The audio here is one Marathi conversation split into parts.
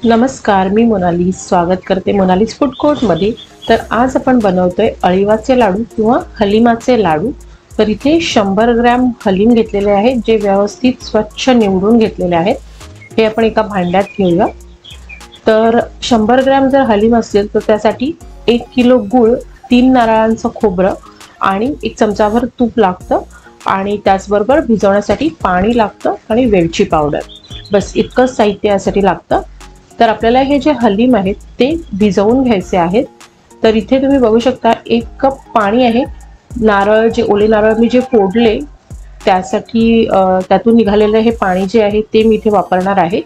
नमस्कार, मी मोनाली स्वागत करते मोनालीज फूड कोर्टमध्ये। तर आज आपण बनवतोय अळीवाचे लाडू किंवा हलिमाचे लाडू। तर इथे 100 ग्रॅम हलीम घेतलेले आहेत, जे व्यवस्थित स्वच्छ निवडून घेतलेले आहेत। हे आपण एका भांड्यात घेऊया। तर 100 ग्रॅम जर हलीम असेल तर त्यासाठी 1 किलो गूळ, 3 नारळांचं खोबरं आणि 1 चमचाभर तूप लागतं आणि त्याचबरोबर भिजवण्यासाठी पाणी लागतं आणि वेलची पावडर। बस इतकंच साहित्य यासाठी लागतं। तर आपल्याला हे जे हलीम आहेत ते भिजवून घ्यायचे आहेत। तर इथे तुम्ही बघू शकता 1 कप पाणी आहे। नारळ जे ओले नारळ मी जे फोडले त्यासाठी त्यातून निघालेलं हे पाणी जे आहे ते मी इथे वापरणार आहे।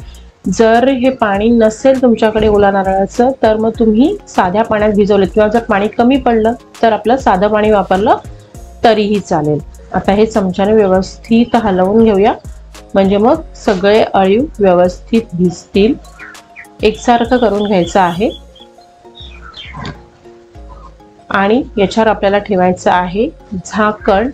जर हे पाणी नसेल तुमच्याकडे ओला नारळाचं तर मग तुम्ही साध्या पाण्यात भिजवले किंवा जर पाणी कमी पडलं तर आपलं साधं पाणी वापरलं तरीही चालेल। आता हे चमच्याने व्यवस्थित हलवून घेऊया, म्हणजे मग सगळे अळीव व्यवस्थित भिजतील। एकसारखं करून घ्यायचं आहे आणि याच्यावर आपल्याला ठेवायचं आहे झाकण।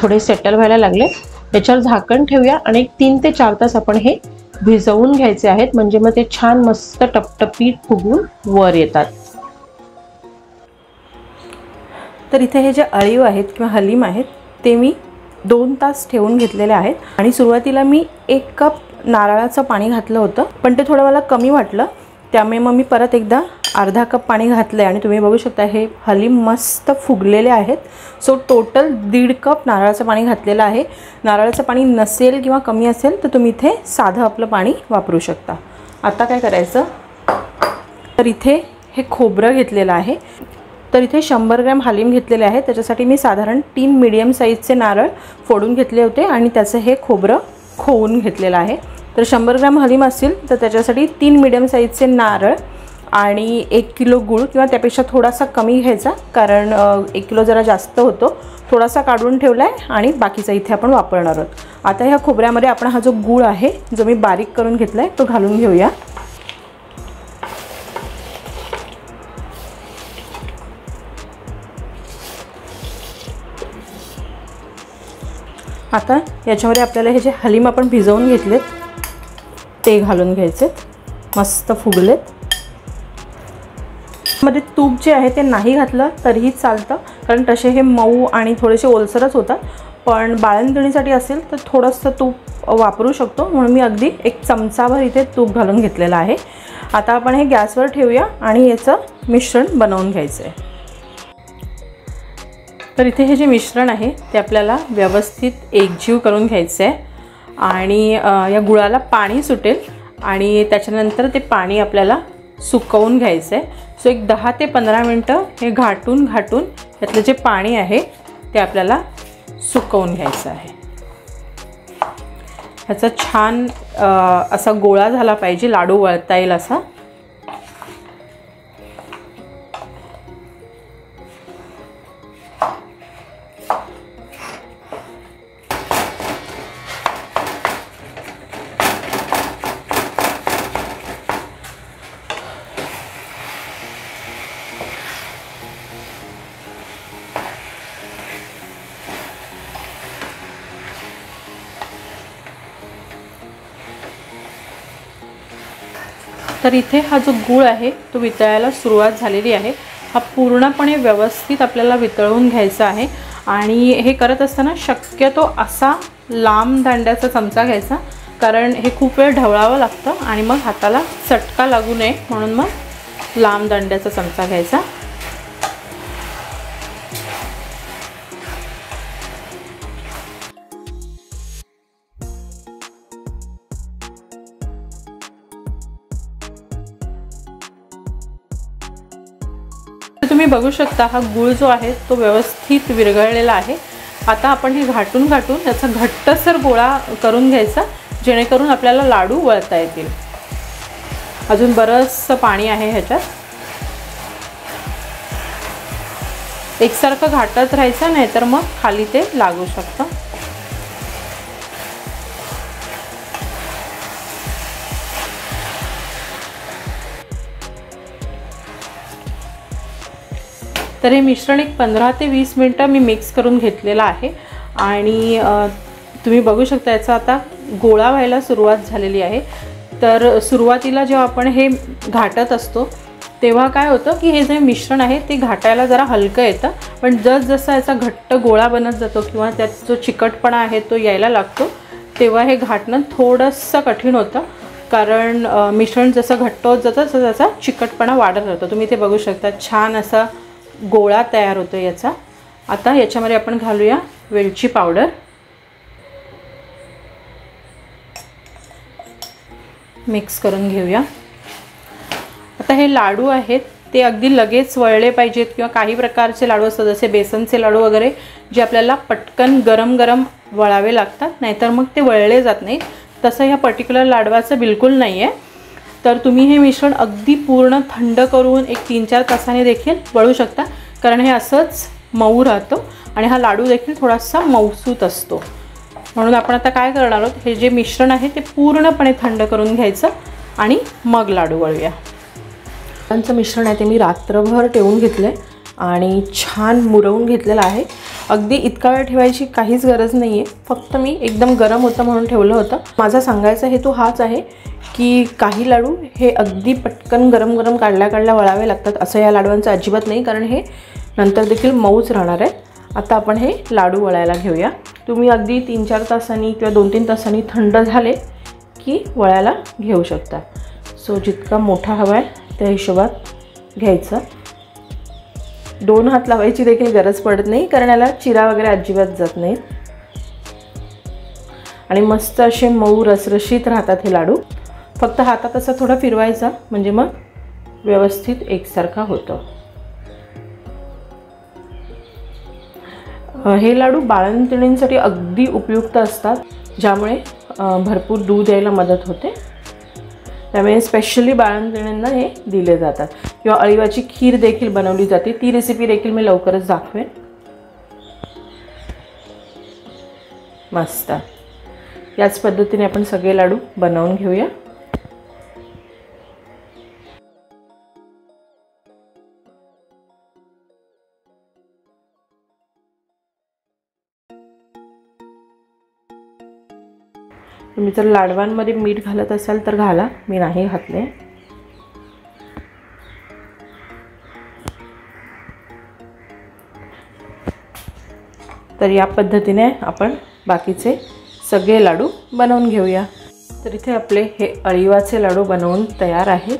थोडे सेटल व्हायला लागले, याच्यावर झाकण ठेवूया आणि 3 ते 4 तास आपण हे भिजवून घ्यायचे आहेत, म्हणजे मग ते छान मस्त टपटपीत फुगून वर येतात। तर इथे हे जे अळीव आहेत किंवा हलीम आहेत ते मी 2 तास ठेवून घेतलेले आहेत आणि सुरुवातीला मी 1 कप नारळाचं पाणी घातलं होतं, पण ते थोडं मला कमी वाटलं, त्यामुळे मग मी परत एकदा अर्धा कप पाणी घातलंय आणि तुम्ही बघू शकता हे हलीम मस्त फुगलेले आहेत। सो टोटल 1.5 कप नारळाचं पाणी घातलेलं आहे। नारळाचं पाणी नसेल किंवा कमी असेल तर तुम्ही इथे साधं आपलं पाणी वापरू शकता। आता काय करायचं, तर इथे हे खोबरं घेतलेलं आहे। तर इथे 100 ग्रॅम हलीम घेतलेले आहे, त्याच्यासाठी मी साधारण 3 मीडियम साईजचे नारळ फोडून घेतले होते आणि त्याचं हे खोबरं खोवून घेतलेलं आहे। तर 100 ग्रॅम हलीम असेल तर त्याच्यासाठी 3 मीडियम साईजचे नारळ आणि 1 किलो गूळ किंवा त्यापेक्षा थोडासा कमी घ्यायचा, कारण 1 किलो जरा जास्त होतो। थोडासा काढून ठेवला आहे आणि बाकीचा इथे आपण वापरणार आहोत। आता ह्या खोबऱ्यामध्ये आपण हा जो गूळ आहे जो मी बारीक करून घेतला आहे तो घालून घेऊया। आता याच्यामध्ये आपल्याला हे जे हलीम आपण भिजवून घेतलेत ते घालून घ्यायचे, मस्त फुगलेत। मध्ये तूप जे आहे ते नाही घातलं तरीही चालतं, कारण तसे हे मऊ आणि थोडेसे ओलसरच होतात, पण बाळंतणीसाठी असेल तर थोडंसं तूप वापरू शकतो, म्हणून मी अगदी 1 चमचाभर इथे तूप घालून घेतलेलं आहे। आता आपण हे गॅसवर ठेवूया आणि याचं मिश्रण बनवून घ्यायचं आहे। तर इथे हे जे मिश्रण आहे ते आपल्याला व्यवस्थित एकजीव करून घ्यायचं आहे आणि या गुळाला पाणी सुटेल आणि त्याच्यानंतर ते पाणी आपल्याला सुकवून घ्यायचं आहे। सो एक 10 ते 15 मिनटं हे घाटून यातलं जे पाणी आहे ते आपल्याला सुकवून घ्यायचं आहे। ह्याचा छान असा गोळा झाला पाहिजे, लाडू वळता येईल असा। तर इथे हा जो गूळ आहे तो वितळायला सुरुवात झालेली आहे। हा पूर्णपणे व्यवस्थित आपल्याला वितळवून घ्यायचा आहे आणि हे करत असताना शक्यतो असा लांब दांड्याचा चमचा घ्यायचा, कारण हे खूप वेळ ढवळावं लागतं आणि मग हाताला चटका लागू नये, म्हणून मग लांब दांड्याचा चमचा घ्यायचा। तुम्ही बघू शकता हा गूळ जो आहे तो व्यवस्थित विरघळलेला आहे। आता आपण हे घाटून त्याचा घट्टसर गोळा करून घ्यायचा, जेणेकरून आपल्याला लाडू वळता येतील। अजून बरंचसं पाणी आहे ह्याच्यात, एकसारखं घाटत राहायचं, नाहीतर मग खाली ते लागू शकतं। तर हे मिश्रण एक 15 ते 20 मिनिटं मी मिक्स करून घेतलेलं आहे आणि तुम्ही बघू शकता याचा आता गोळा व्हायला सुरुवात झालेली आहे। तर सुरुवातीला जेव्हा आपण हे घाटत असतो तेव्हा काय होतं की हे जे मिश्रण आहे ते घाटायला जरा हलकं येतं, पण जसजसा याचा घट्ट गोळा बनत जातो किंवा त्यात जो चिकटपणा आहे तो यायला लागतो तेव्हा हे घाटणं थोडंसं कठीण होतं, कारण मिश्रण जसं घट्ट होत जातं तसं त्याचा चिकटपणा वाढत राहतो। तुम्ही ते बघू शकता छान असा गोळा तयार होतो याचा। आता याच्यामध्ये आपण घालूया वेलची पावडर, मिक्स करून घेऊया। आता हे लाडू आहेत ते अगदी लगेच वळले पाहिजेत किंवा काही प्रकारचे लाडू असतात जसे बेसनचे लाडू वगैरे जे आपल्याला पटकन गरम गरम वळावे लागतात, नाहीतर मग ते वळले जात नाहीत। तसं ह्या पर्टिक्युलर लाडवाचं बिलकुल नाही आहे। तर तुम्ही हे मिश्रण अगदी पूर्ण थंड करून एक 3-4 तासाने देखील वळू शकता, कारण हे असंच मऊ राहतं आणि हा लाडू देखील थोडासा मऊसूत असतो। म्हणून आपण आता काय करणार आहोत, हे जे मिश्रण आहे ते पूर्णपणे थंड करून घ्यायचं आणि मग लाडू वळूया। लाडूंचं मिश्रण आहे ते मी रात्रभर ठेवून घेतलं आणि छान मुरवून घेतलेलं आहे। अगदी इतका वेळ ठेवायची काहीच गरज नाही आहे, फक्त मी एकदम गरम होतं म्हणून ठेवलं होतं। माझा सांगायचा हेतू हाच आहे की काही लाडू हे अगदी पटकन गरम गरम काढल्या वळावे लागतात, असं या लाडवांचं अजिबात नाही, कारण हे नंतर देखील मऊच राहणार आहे। आता आपण हे लाडू वळायला घेऊया। तुम्ही अगदी 3-4 तासांनी किंवा 2-3 तासांनी थंड झाले की वळायला घेऊ शकता। सो जितका मोठा हवा आहे त्या हिशोबात घ्यायचं। 2 हात लावायची देखील गरज पडत नाही, कारण याला चिरा वगैरे अजिबात जात नाही आणि मस्त असे मऊ रसरशीत राहतात हे लाडू। फक्त हातात असं थोडं फिरवायचं म्हणजे मग व्यवस्थित एकसारखा होतं। हे लाडू बाळंतिणींसाठी अगदी उपयुक्त असतात, ज्यामुळे भरपूर दूध यायला मदत होते, त्यामुळे स्पेशली बाळंतिणींना हे दिले जातात। किंवा अळीवाची खीर देखील बनवली जाते, ती रेसिपी देखील मी लवकरच दाखवेन। मस्त याच पद्धतीने आपण सगळे लाडू बनवून घेऊया। तुम्ही जर लाडवांमध्ये मीठ घालत असाल तर घाला, मी नाही घातले। तर या पद्धतीने आपण बाकीचे सगळे लाडू बनवून घेऊया। तर इथे आपले हे अळीवाचे लाडू बनवून तयार आहेत।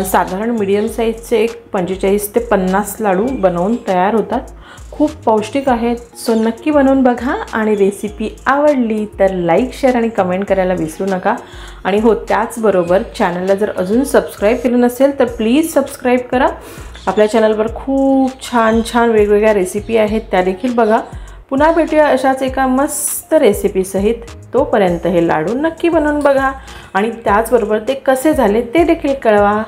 साधारण मीडियम साईजचे एक 45 ते 50 लाडू बनवून तयार होतात। खूप पौष्टिक आहेत, सो नक्की बनवून बघा आणि रेसिपी आवडली तर लाईक, शेअर आणि कमेंट करायला विसरू नका। आणि हो, त्याचबरोबर चॅनलला जर अजून सबस्क्राईब केलं नसेल तर प्लीज सबस्क्राईब करा। आपल्या चॅनलवर खूप छान छान वेगवेगळ्या रेसिपी आहेत, त्या देखील बघा। पुन्हा भेटूया अशाच एका मस्त रेसिपीसहित। तोपर्यंत हे लाडू नक्की बनवून बघा आणि त्याचबरोबर ते कसे झाले ते देखील कळवा।